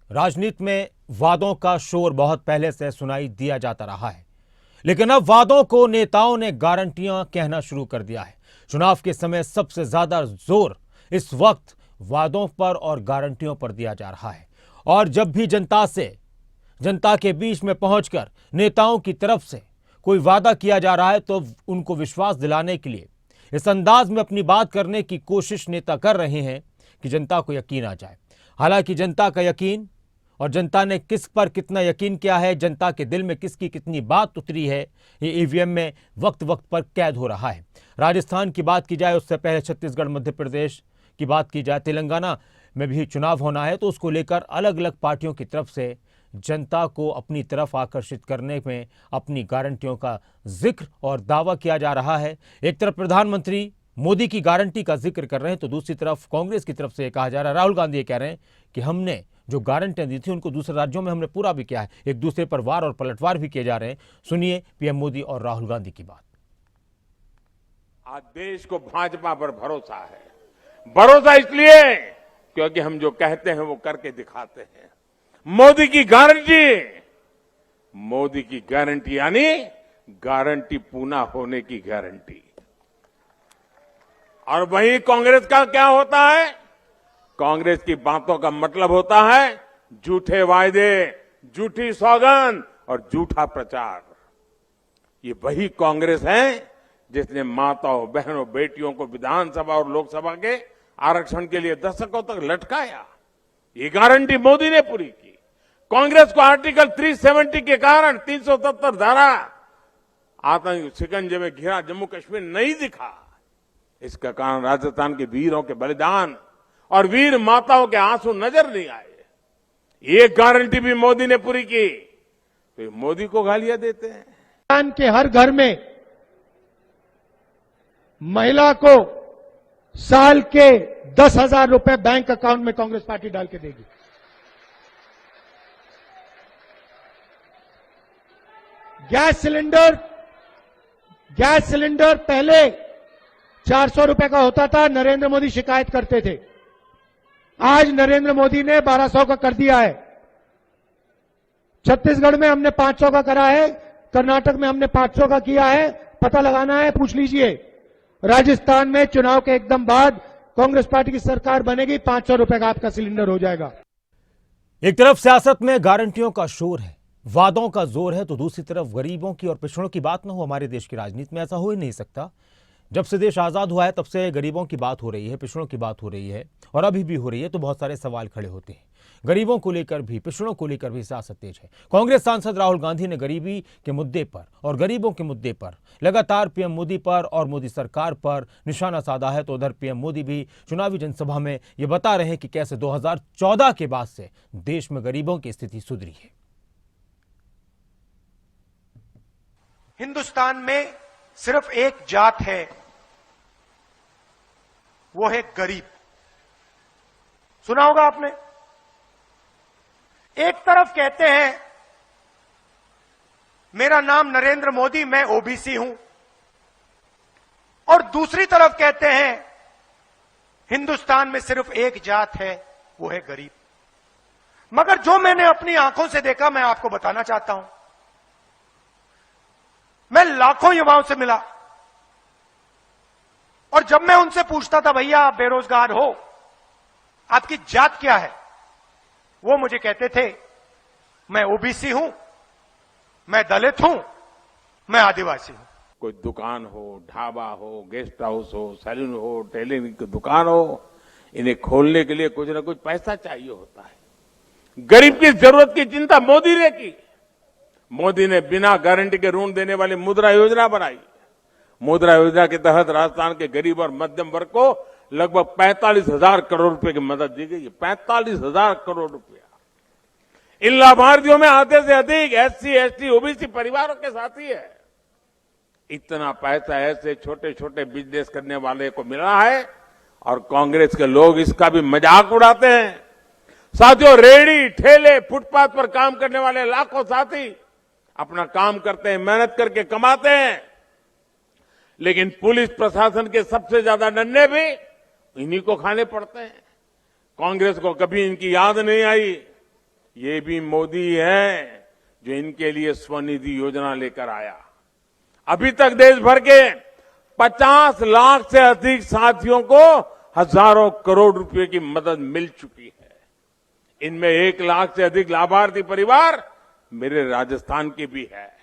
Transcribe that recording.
राजनीति में वादों का शोर बहुत पहले से सुनाई दिया जाता रहा है, लेकिन अब वादों को नेताओं ने गारंटियां कहना शुरू कर दिया है। चुनाव के समय सबसे ज्यादा जोर इस वक्त वादों पर और गारंटियों पर दिया जा रहा है। और जब भी जनता के बीच में पहुंचकर नेताओं की तरफ से कोई वादा किया जा रहा है तो उनको विश्वास दिलाने के लिए इस अंदाज में अपनी बात करने की कोशिश नेता कर रहे हैं कि जनता को यकीन आ जाए। हालांकि जनता का यकीन और जनता ने किस पर कितना यकीन किया है, जनता के दिल में किसकी कितनी बात उतरी है, ये ईवीएम में वक्त वक्त पर कैद हो रहा है। राजस्थान की बात की जाए, उससे पहले छत्तीसगढ़, मध्य प्रदेश की बात की जाए, तेलंगाना में भी चुनाव होना है, तो उसको लेकर अलग अलग पार्टियों की तरफ से जनता को अपनी तरफ आकर्षित करने में अपनी गारंटियों का जिक्र और दावा किया जा रहा है। एक तरफ प्रधानमंत्री मोदी की गारंटी का जिक्र कर रहे हैं, तो दूसरी तरफ कांग्रेस की तरफ से कहा जा रहा है, राहुल गांधी ये कह रहे हैं कि हमने जो गारंटियां दी थी उनको दूसरे राज्यों में हमने पूरा भी किया है। एक दूसरे पर वार और पलटवार भी किए जा रहे हैं। सुनिए पीएम मोदी और राहुल गांधी की बात। आज देश को भाजपा पर भरोसा है। भरोसा इसलिए क्योंकि हम जो कहते हैं वो करके दिखाते हैं। मोदी की गारंटी यानी गारंटी पूरा होने की गारंटी। और वही कांग्रेस का क्या होता है? कांग्रेस की बातों का मतलब होता है झूठे वायदे, झूठी सौगंध और झूठा प्रचार। ये वही कांग्रेस है जिसने माताओं, बहनों, बेटियों को विधानसभा और लोकसभा के आरक्षण के लिए दशकों तक लटकाया। ये गारंटी मोदी ने पूरी की। कांग्रेस को आर्टिकल 370 के कारण 370 धारा आतंक शिकंजे में घिरा जम्मू कश्मीर नहीं दिखा। इसका कारण राजस्थान के वीरों के बलिदान और वीर माताओं के आंसू नजर नहीं आए। ये गारंटी भी मोदी ने पूरी की, तो मोदी को गालियां देते हैं। राजस्थान के हर घर में महिला को साल के 10,000 रुपए बैंक अकाउंट में कांग्रेस पार्टी डाल के देगी। गैस सिलेंडर पहले 400 रुपए का होता था, नरेंद्र मोदी शिकायत करते थे। आज नरेंद्र मोदी ने 1200 का कर दिया है। छत्तीसगढ़ में हमने 500 का करा है, कर्नाटक में हमने 500 का किया है। पता लगाना है, पूछ लीजिए। राजस्थान में चुनाव के एकदम बाद कांग्रेस पार्टी की सरकार बनेगी, 500 रुपए का आपका सिलेंडर हो जाएगा। एक तरफ सियासत में गारंटियों का शोर है, वादों का जोर है, तो दूसरी तरफ गरीबों की और पिछड़ों की बात न हो। हमारे देश की राजनीति में ऐसा हो ही नहीं सकता। जब से देश आजाद हुआ है तब से गरीबों की बात हो रही है, पिछड़ों की बात हो रही है और अभी भी हो रही है, तो बहुत सारे सवाल खड़े होते हैं। गरीबों को लेकर भी, पिछड़ों को लेकर भी सियासत तेज है। कांग्रेस सांसद राहुल गांधी ने गरीबी के मुद्दे पर और गरीबों के मुद्दे पर लगातार पीएम मोदी पर और मोदी सरकार पर निशाना साधा है। तो उधर पीएम मोदी भी चुनावी जनसभा में ये बता रहे हैं कि कैसे 2014 के बाद से देश में गरीबों की स्थिति सुधरी है। हिंदुस्तान में सिर्फ एक जात है, वो है गरीब। सुना होगा आपने। एक तरफ कहते हैं मेरा नाम नरेंद्र मोदी, मैं ओबीसी हूं, और दूसरी तरफ कहते हैं हिंदुस्तान में सिर्फ एक जात है, वो है गरीब। मगर जो मैंने अपनी आंखों से देखा, मैं आपको बताना चाहता हूं। मैं लाखों युवाओं से मिला और जब मैं उनसे पूछता था, भैया आप बेरोजगार हो, आपकी जात क्या है, वो मुझे कहते थे मैं ओबीसी हूं, मैं दलित हूं, मैं आदिवासी हूं। कोई दुकान हो, ढाबा हो, गेस्ट हाउस हो, सैलून हो, टेलरिंग की दुकान हो, इन्हें खोलने के लिए कुछ ना कुछ पैसा चाहिए होता है। गरीब की जरूरत की चिंता मोदी ने की। मोदी ने बिना गारंटी के ऋण देने वाली मुद्रा योजना बनाई। मुद्रा योजना के तहत राजस्थान के गरीब और मध्यम वर्ग को लगभग 45,000 करोड़ रुपए की मदद दी गई है। 45,000 करोड़ रुपया। इन लाभार्थियों में आधे से अधिक एससी, एसटी, ओबीसी परिवारों के साथी है। इतना पैसा ऐसे छोटे छोटे बिजनेस करने वाले को मिला है और कांग्रेस के लोग इसका भी मजाक उड़ाते हैं। साथियों, रेहड़ी, ठेले, फुटपाथ पर काम करने वाले लाखों साथी अपना काम करते हैं, मेहनत करके कमाते हैं, लेकिन पुलिस प्रशासन के सबसे ज्यादा डंडे भी इन्हीं को खाने पड़ते हैं। कांग्रेस को कभी इनकी याद नहीं आई। ये भी मोदी है जो इनके लिए स्वनिधि योजना लेकर आया। अभी तक देश भर के 50 लाख से अधिक साथियों को हजारों करोड़ रुपए की मदद मिल चुकी है। इनमें 1 लाख से अधिक लाभार्थी परिवार मेरे राजस्थान के भी है।